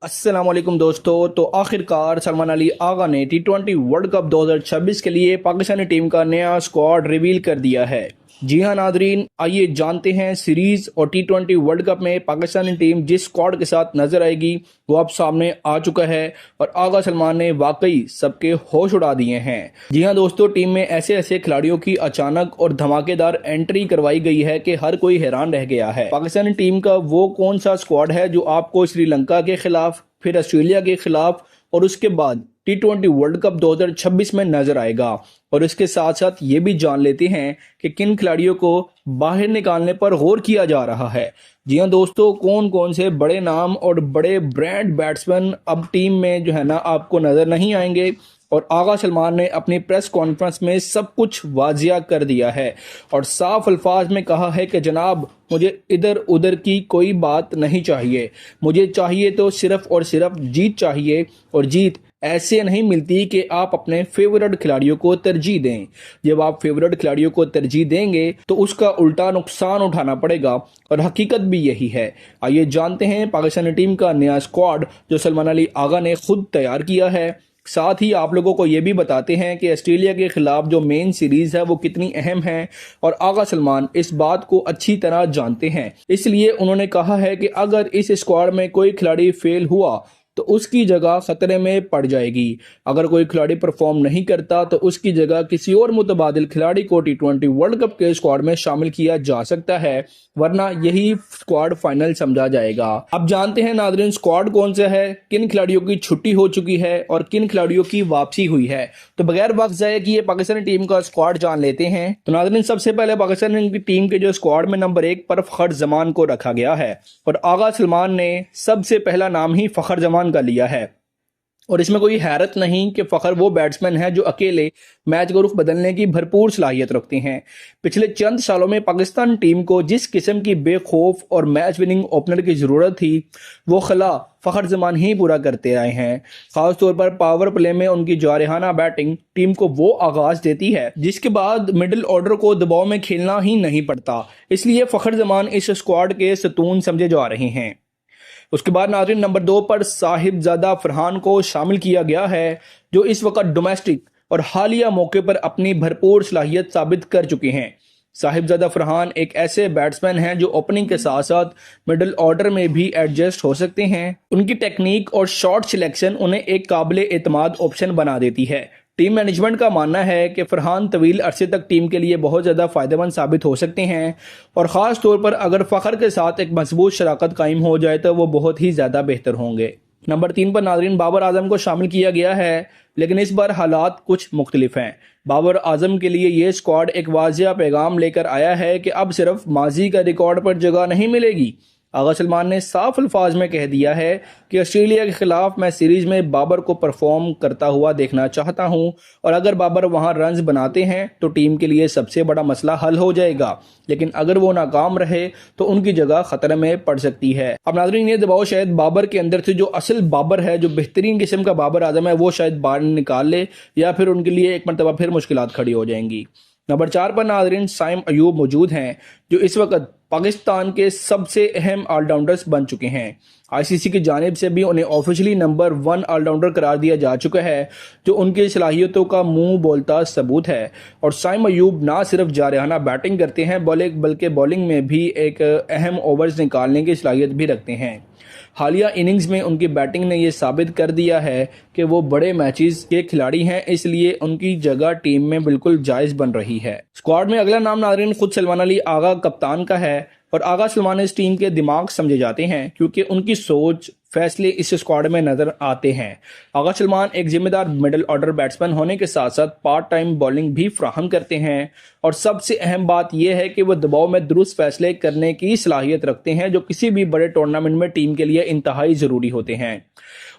अस्सलाम वालेकुम दोस्तों। तो आखिरकार सलमान अली आगा ने टी20 वर्ल्ड कप 2026 के लिए पाकिस्तानी टीम का नया स्क्वाड रिवील कर दिया है। जी हां नाजरीन, आइए जानते हैं सीरीज और टी20 वर्ल्ड कप में पाकिस्तानी टीम जिस स्क्वाड के साथ नजर आएगी वो अब सामने आ चुका है और आगा सलमान ने वाकई सबके होश उड़ा दिए हैं। जी हां दोस्तों, टीम में ऐसे ऐसे खिलाड़ियों की अचानक और धमाकेदार एंट्री करवाई गई है कि हर कोई हैरान रह गया है। पाकिस्तानी टीम का वो कौन सा स्क्वाड है जो आपको श्रीलंका के खिलाफ, फिर ऑस्ट्रेलिया के खिलाफ और उसके बाद टी20 वर्ल्ड कप 2026 में नजर आएगा। और इसके साथ साथ ये भी जान लेते हैं कि किन खिलाड़ियों को बाहर निकालने पर गौर किया जा रहा है। जी हाँ दोस्तों, कौन कौन से बड़े नाम और बड़े ब्रांड बैट्समैन अब टीम में जो है ना आपको नजर नहीं आएंगे। और आगा सलमान ने अपनी प्रेस कॉन्फ्रेंस में सब कुछ वाजिया कर दिया है और साफ अल्फाज में कहा है कि जनाब, मुझे इधर उधर की कोई बात नहीं चाहिए, मुझे चाहिए तो सिर्फ और सिर्फ जीत चाहिए। और जीत ऐसे नहीं मिलती कि आप अपने फेवरेट खिलाड़ियों को तरजीह दें। जब आप फेवरेट खिलाड़ियों को तरजीह देंगे तो उसका उल्टा नुकसान उठाना पड़ेगा और हकीकत भी यही है। आइए जानते हैं पाकिस्तानी टीम का नया स्क्वाड जो सलमान अली आगा ने खुद तैयार किया है। साथ ही आप लोगों को ये भी बताते हैं कि ऑस्ट्रेलिया के खिलाफ जो मेन सीरीज है वो कितनी अहम है और आगा सलमान इस बात को अच्छी तरह जानते हैं। इसलिए उन्होंने कहा है कि अगर इस स्क्वाड में कोई खिलाड़ी फेल हुआ तो उसकी जगह खतरे में पड़ जाएगी। अगर कोई खिलाड़ी परफॉर्म नहीं करता तो उसकी जगह किसी और मुतबादिल खिलाड़ी को टी20 वर्ल्ड कप के स्क्वाड में शामिल किया जा सकता है, वरना यही स्क्वाड फाइनल समझा जाएगा। अब जानते हैं नाज़रीन, स्क्वाड कौन सा है, किन खिलाड़ियों की छुट्टी हो चुकी है और किन खिलाड़ियों की वापसी हुई है। तो बगैर वक्त जाए कि ये पाकिस्तानी टीम का स्क्वाड जान लेते हैं। तो नाज़रीन, सबसे पहले पाकिस्तानी टीम के जो स्क्वाड में नंबर 1 पर फखर जमान को रखा गया है और आगा सलमान ने सबसे पहला नाम ही फखर जमान का लिया है। और इसमें कोई हैरत नहीं कि फखर वो बैट्समैन है जो अकेले मैच का रुख बदलने की भरपूर सलाहियत रखते हैं। पिछले चंद सालों में पाकिस्तान टीम को जिस किस्म की बेखौफ और मैच विनिंग ओपनर की जरूरत थी वो खला फखर जमान ही पूरा करते आए हैं। खासतौर पर पावर प्ले में उनकी जारहाना बैटिंग टीम को वो आगाज देती है जिसके बाद मिडिल ऑर्डर को दबाव में खेलना ही नहीं पड़ता। इसलिए फखर जमान इस स्क्वाड के सतून समझे जा रहे हैं। उसके बाद नाज़रीन, नंबर 2 पर साहिबजादा फरहान को शामिल किया गया है जो इस वक्त डोमेस्टिक और हालिया मौके पर अपनी भरपूर सलाहियत साबित कर चुके हैं। साहिबजादा फरहान एक ऐसे बैट्समैन हैं जो ओपनिंग के साथ साथ मिडिल ऑर्डर में भी एडजस्ट हो सकते हैं। उनकी टेक्निक और शॉट सिलेक्शन उन्हें एक काबिल एतमाद ऑप्शन बना देती है। टीम मैनेजमेंट का मानना है कि फरहान तवील अरसे तक टीम के लिए बहुत ज़्यादा फायदेमंद साबित हो सकते हैं और ख़ास तौर पर अगर फ़खर के साथ एक मजबूत शराकत कायम हो जाए तो वो बहुत ही ज़्यादा बेहतर होंगे। नंबर 3 पर नाज़रीन, बाबर आजम को शामिल किया गया है, लेकिन इस बार हालात कुछ मुख्तलिफ हैं। बाबर आजम के लिए ये स्क्वाड एक वाजिया पैगाम लेकर आया है कि अब सिर्फ माजी का रिकॉर्ड पर जगह नहीं मिलेगी। आगा सलमान ने साफ अल्फाज में कह दिया है कि ऑस्ट्रेलिया के खिलाफ मैं सीरीज में बाबर को परफॉर्म करता हुआ देखना चाहता हूं और अगर बाबर वहां रन्स बनाते हैं तो टीम के लिए सबसे बड़ा मसला हल हो जाएगा, लेकिन अगर वो नाकाम रहे तो उनकी जगह खतरे में पड़ सकती है। अब नाज़रीन, ये दबाव शायद बाबर के अंदर से जो असल बाबर है, जो बेहतरीन किस्म का बाबर आजम है, वो शायद बाहर निकाल ले या फिर उनके लिए एक मरतबा फिर मुश्किलात खड़ी हो जाएंगी। नंबर 4 पर नाज़रीन साइम अयूब मौजूद हैं जो इस वक्त पाकिस्तान के सबसे अहम ऑलराउंडर्स बन चुके हैं। आईसीसी की जानिब से भी उन्हें ऑफिशियली नंबर 1 ऑलराउंडर करार दिया जा चुका है जो उनकी सलाहियतों का मुंह बोलता सबूत है। और साइम अयूब ना सिर्फ जारहाना बैटिंग करते हैं बल्कि बॉलिंग में भी एक अहम ओवर्स निकालने की सलाहियत भी रखते हैं। हालिया इनिंग्स में उनकी बैटिंग ने यह साबित कर दिया है कि वो बड़े मैचेस के खिलाड़ी हैं, इसलिए उनकी जगह टीम में बिल्कुल जायज़ बन रही है। स्क्वाड में अगला नाम नाज़रीन खुद सलमान अली आगा कप्तान का है और आगा सलमान इस टीम के दिमाग समझे जाते हैं क्योंकि उनकी सोच फैसले इस स्क्वाड में नजर आते हैं। आगा सलमान एक जिम्मेदार मिडिल ऑर्डर बैट्समैन होने के साथ साथ पार्ट टाइम बॉलिंग भी फ्राहम करते हैं और सबसे अहम बात यह है कि वो दबाव में दुरुस्त फैसले करने की सलाहियत रखते हैं जो किसी भी बड़े टूर्नामेंट में टीम के लिए इंतहाई ज़रूरी होते हैं।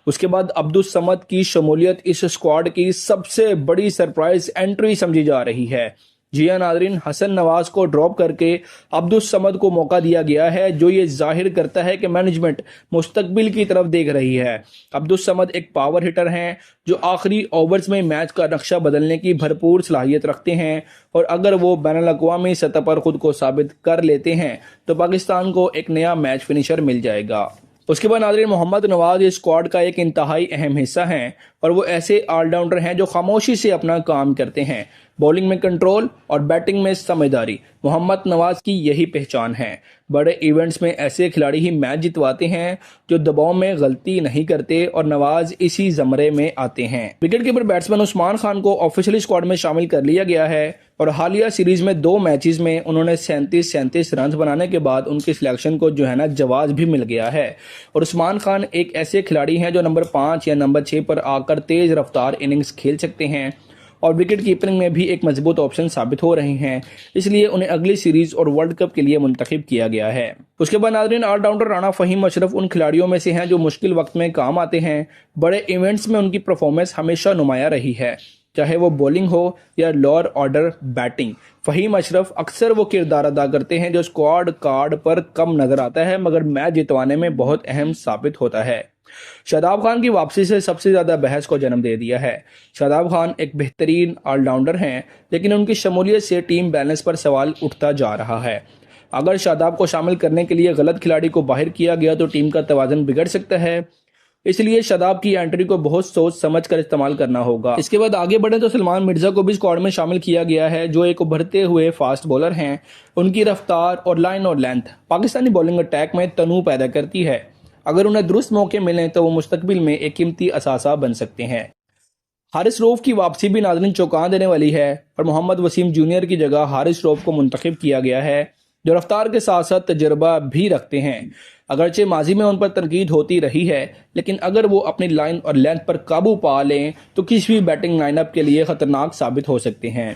उसके बाद अब्दुल समद की शमूलियत इस स्क्वाड की सबसे बड़ी सरप्राइज एंट्री समझी जा रही है। जी हाँ नाज़रीन, हसन नवाज को ड्रॉप करके अब्दुल समद को मौका दिया गया है जो ये जाहिर करता है कि मैनेजमेंट मुस्तकबिल की तरफ देख रही है। अब्दुल समद एक पावर हिटर हैं जो आखिरी ओवर्स में मैच का नक्शा बदलने की भरपूर सलाहियत रखते हैं और अगर वो बैनुल-अक़वामी सतह पर खुद को साबित कर लेते हैं तो पाकिस्तान को एक नया मैच फिनिशर मिल जाएगा। उसके बाद नाज़रीन मोहम्मद नवाज इस स्क्वाड का एक इंतहाई अहम हिस्सा हैं और वो ऐसे ऑलराउंडर हैं जो खामोशी से अपना काम करते हैं। बॉलिंग में कंट्रोल और बैटिंग में समझदारी मोहम्मद नवाज की यही पहचान है। बड़े इवेंट्स में ऐसे खिलाड़ी ही मैच जितवाते हैं जो दबाव में गलती नहीं करते और नवाज इसी जमरे में आते हैं। Wicket keeper batsman Usman Khan को ऑफिशियली स्क्वाड में शामिल कर लिया गया है और हालिया सीरीज में 2 मैचेस में उन्होंने 37 रन बनाने के बाद उनकी सिलेक्शन को जवाब भी मिल गया है। और उस्मान खान एक ऐसे खिलाड़ी हैं जो नंबर 5 या नंबर 6 पर आकर तेज रफ्तार इनिंग्स खेल सकते हैं और विकेट कीपिंग में भी एक मजबूत ऑप्शन साबित हो रहे हैं, इसलिए उन्हें अगली सीरीज और वर्ल्ड कप के लिए मुंतखब किया गया है। उसके बाद नाज़रीन ऑलराउंडर राणा फ़हीम अशरफ उन खिलाड़ियों में से हैं जो मुश्किल वक्त में काम आते हैं। बड़े इवेंट्स में उनकी परफॉर्मेंस हमेशा नुमाया रही है, चाहे वो बॉलिंग हो या lower order batting. Faheem Ashraf अक्सर वो किरदार अदा करते हैं जो स्क्वाड कार्ड पर कम नजर आता है मगर मैच जितवाने में बहुत अहम साबित होता है। शादाब खान की वापसी से सबसे ज्यादा बहस को जन्म दे दिया है। शादाब खान एक बेहतरीन ऑलराउंडर हैं, लेकिन उनकी शमूलियत से टीम बैलेंस पर सवाल उठता जा रहा है। अगर शादाब को शामिल करने के लिए गलत खिलाड़ी को बाहर किया गया तो टीम का तवाज़ुन बिगड़ सकता है, इसलिए शादाब की एंट्री को बहुत सोच समझ कर इस्तेमाल करना होगा। इसके बाद आगे बढ़े तो सलमान मिर्जा को भी स्क्वाड में शामिल किया गया है, जो एक उभरते हुए फास्ट बॉलर हैं। उनकी रफ्तार और लाइन और लेंथ पाकिस्तानी बॉलिंग अटैक में तनू पैदा करती है। अगर उन्हें दुरुस्त मौके मिलें तो वो मुस्तकबिल में एक कीमती असासा बन सकते हैं। हारिस रऊफ की वापसी भी नाज़रीन चौंका देने वाली है और मोहम्मद वसीम जूनियर की जगह हारिस रऊफ को मुंतखब किया गया है, जो रफ्तार के साथ साथ तजर्बा भी रखते हैं। अगरचे माजी में उन पर तनकीद होती रही है, लेकिन अगर वो अपनी लाइन और लेंथ पर काबू पा लें तो किसी भी बैटिंग लाइनअप के लिए खतरनाक साबित हो सकते हैं।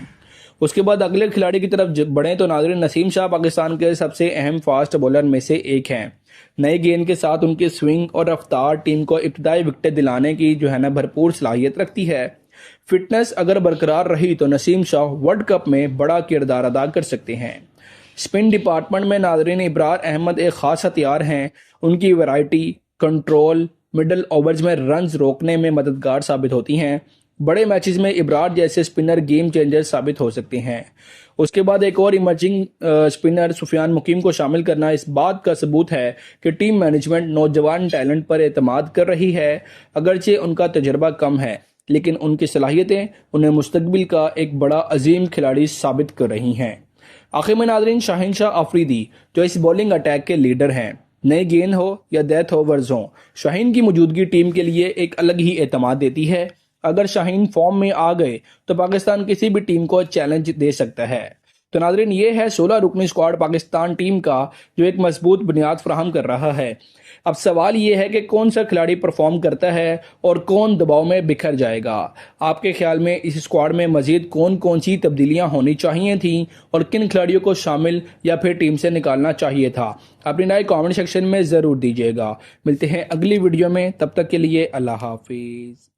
उसके बाद अगले खिलाड़ी की तरफ बढ़ें तो नाज़रीन नसीम शाह पाकिस्तान के सबसे अहम फास्ट बॉलर में से एक हैं। नए गेंद के साथ उनकी स्विंग और रफ्तार टीम को इब्तदाई विकेट दिलाने की भरपूर सलाहियत रखती है। फिटनेस अगर बरकरार रही तो नसीम शाह वर्ल्ड कप में बड़ा किरदार अदा कर सकते हैं। स्पिन डिपार्टमेंट में नाज़रीन इब्रार अहमद एक खास हथियार हैं। उनकी वैरायटी, कंट्रोल, मिडल ओवर्स में रन्स रोकने में मददगार साबित होती हैं। बड़े मैचेस में इब्रार जैसे स्पिनर गेम चेंजर साबित हो सकते हैं। उसके बाद एक और इमर्जिंग स्पिनर सुफियान मुकीम को शामिल करना इस बात का सबूत है कि टीम मैनेजमेंट नौजवान टैलेंट पर एतमाद कर रही है। अगरचे उनका तजर्बा कम है, लेकिन उनकी सलाहियतें उन्हें मुस्तकबिल का एक बड़ा अजीम खिलाड़ी साबित कर रही हैं। आखिर में नाज़रीन शाहीन शाह अफरीदी जो इस बॉलिंग अटैक के लीडर हैं। नए गेंद हो या डेथ ओवर्स हो, शाहीन की मौजूदगी टीम के लिए एक अलग ही एतमाद देती है। अगर शाहीन फॉर्म में आ गए तो पाकिस्तान किसी भी टीम को चैलेंज दे सकता है। तो नाज़रीन ये है 16 रुकनी स्क्वाड पाकिस्तान टीम का, जो एक मजबूत बुनियाद फराहम कर रहा है। अब सवाल ये है कि कौन सा खिलाड़ी परफॉर्म करता है और कौन दबाव में बिखर जाएगा। आपके ख्याल में इस स्क्वाड में मजीद कौन कौन सी तब्दीलियां होनी चाहिए थी और किन खिलाड़ियों को शामिल या फिर टीम से निकालना चाहिए था? अपनी राय कमेंट सेक्शन में ज़रूर दीजिएगा। मिलते हैं अगली वीडियो में, तब तक के लिए अल्लाह हाफिज़।